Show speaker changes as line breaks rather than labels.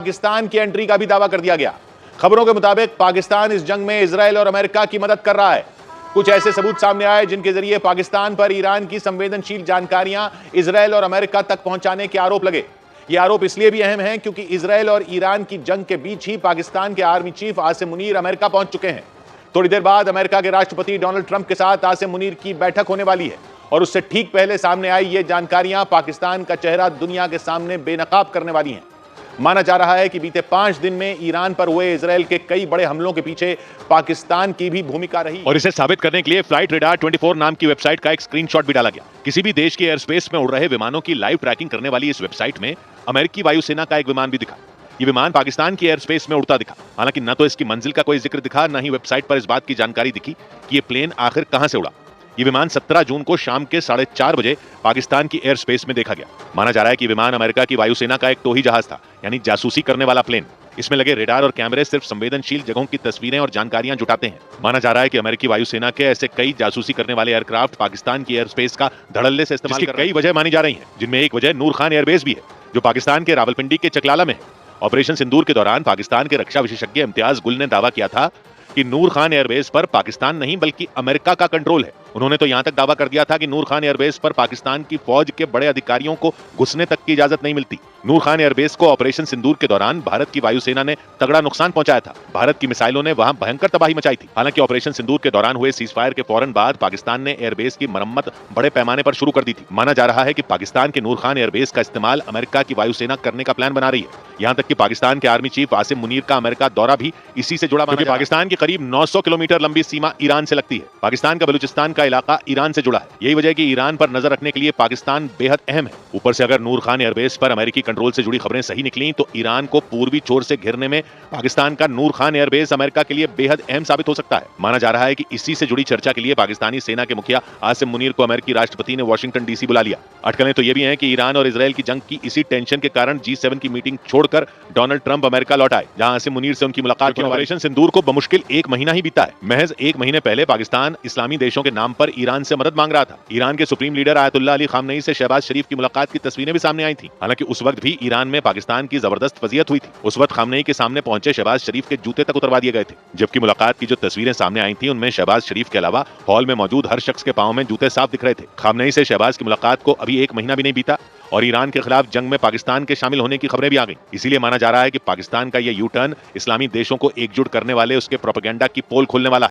पाकिस्तान की एंट्री का भी दावा कर दिया गया। खबरों के मुताबिक पाकिस्तान इस जंग में इजराइल और अमेरिका की मदद कर रहा है। कुछ ऐसे सबूत सामने आए जिनके जरिए पाकिस्तान पर ईरान की संवेदनशील जानकारियां इजराइल और अमेरिका तक पहुंचाने के आरोप लगे। ये आरोप इसलिए भी अहम है क्योंकि इजराइल और ईरान की जंग के बीच ही पाकिस्तान के army chief Asim Munir America पहुंच चुके हैं। थोड़ी देर बाद अमेरिका के राष्ट्रपति डोनाल्ड ट्रंप के साथ आसिम मुनीर की बैठक होने वाली है और उससे ठीक पहले सामने आई ये जानकारियां पाकिस्तान का चेहरा दुनिया के सामने बेनकाब करने वाली हैं। माना जा रहा है कि बीते 5 दिन में ईरान पर हुए इजराइल के कई बड़े हमलों के पीछे पाकिस्तान की भी भूमिका रही
और इसे साबित करने के लिए फ्लाइट रेडार 24 नाम की वेबसाइट का एक स्क्रीनशॉट भी डाला गया। किसी भी देश के एयर स्पेस में उड़ रहे विमानों की लाइव ट्रैकिंग करने वाली इस वेबसाइट में अमेरिकी वायुसेना का एक विमान भी दिखा। ये विमान पाकिस्तान की एयर स्पेस में उड़ता दिखा। हालांकि न तो इसकी मंजिल का कोई जिक्र दिखा, न ही वेबसाइट पर इस बात की जानकारी दिखी कि ये प्लेन आखिर कहां से उड़ा। ये विमान 17 जून को शाम के 4:30 बजे पाकिस्तान की एयर स्पेस में देखा गया। माना जा रहा है कि विमान अमेरिका की वायुसेना का एक टोही जहाज था, यानी जासूसी करने वाला प्लेन। इसमें लगे रेडार और कैमरे सिर्फ संवेदनशील जगहों की तस्वीरें और जानकारियां जुटाते हैं। माना जा रहा है कि अमेरिकी वायुसेना के ऐसे कई जासूसी करने वाले एयरक्राफ्ट पाकिस्तान की एयर स्पेस का धड़ल्ले से इस्तेमाल कर कई वजह मानी जा रही है, जिनमें एक वजह नूर खान एयरबेस भी है, जो पाकिस्तान के रावलपिंडी के चकलाला में है। ऑपरेशन सिंदूर के दौरान पाकिस्तान के रक्षा विशेषज्ञ इम्तियाज गुल ने दावा किया था कि नूर खान एयरबेस पर पाकिस्तान नहीं बल्कि अमेरिका का कंट्रोल है। उन्होंने तो यहां तक दावा कर दिया था कि नूर खान एयरबेस पर पाकिस्तान की फौज के बड़े अधिकारियों को घुसने तक की इजाजत नहीं मिलती। नूर खान एयरबेस को ऑपरेशन सिंदूर के दौरान भारत की वायुसेना ने तगड़ा नुकसान पहुंचाया था। भारत की मिसाइलों ने वहां भयंकर तबाही मचाई थी। हालांकि ऑपरेशन सिंदूर के दौरान हुए सीजफायर के फौरन बाद पाकिस्तान ने एयरबेस की मरम्मत बड़े पैमाने पर शुरू कर दी थी। माना जा रहा है कि पाकिस्तान के नूर खान एयरबेस का इस्तेमाल अमेरिका की वायुसेना करने का प्लान बना रही है। यहां तक कि पाकिस्तान के आर्मी चीफ आसिम मुनीर का अमेरिका दौरा भी इसी से जुड़ा, क्योंकि पाकिस्तान की करीब 900 किलोमीटर लंबी सीमा ईरान से लगती है। पाकिस्तान का बलूचिस्तान का इलाका ईरान से जुड़ा है। यही वजह है कि ईरान पर नजर रखने के लिए पाकिस्तान बेहद अहम है। ऊपर से अगर नूर खान एयरबेस पर अमेरिकी कंट्रोल से जुड़ी खबरें सही निकली तो ईरान को पूर्वी छोर से घेरने में पाकिस्तान का नूर खान एयरबेस अमेरिका के लिए बेहद अहम साबित हो सकता है। माना जा रहा है कि इसी से जुड़ी चर्चा के लिए पाकिस्तानी सेना के मुखिया आसिम मुनीर को अमेरिकी राष्ट्रपति ने वॉशिंगटन डीसी बुला लिया। अटकलें तो ये भी हैं कि ईरान और इजराइल की जंग की इसी टेंशन के कारण G7 की मीटिंग छोड़कर डोनाल्ड ट्रंप अमेरिका लौट आए, जहां आसिम मुनीर से उनकी मुलाकात की। ऑपरेशन सिंदूर को बमुश्किल 1 महीना ही बीता है। महज 1 महीने पहले पाकिस्तान इस्लामी देशों के नाम पर ईरान से मदद मांग रहा था। ईरान के supreme leader Ayatollah Ali Khamenei से शहबाज शरीफ की मुलाकात की तस्वीरें भी सामने आई थी। हालांकि उस वक्त भी ईरान में पाकिस्तान की जबरदस्त वजियत हुई थी। उस वक्त खामनेई के सामने पहुंचे शहबाज शरीफ के जूते तक उतरवा दिए गए थे। जबकि मुलाकात की जो तस्वीरें सामने आई थी उनमें शहबाज शरीफ के अलावा हॉल में मौजूद हर शख्स के पांव में जूते साफ दिख रहे थे। खामनेई से शहबाज की मुलाकात को अभी 1 महीना भी नहीं बीता और ईरान के खिलाफ जंग में पाकिस्तान के शामिल होने की खबरें भी आ गई। इसीलिए माना जा रहा है कि पाकिस्तान का यह यू टर्न इस्लामी देशों को एकजुट करने वाले उसके प्रोपेगेंडा की पोल खोलने वाला है।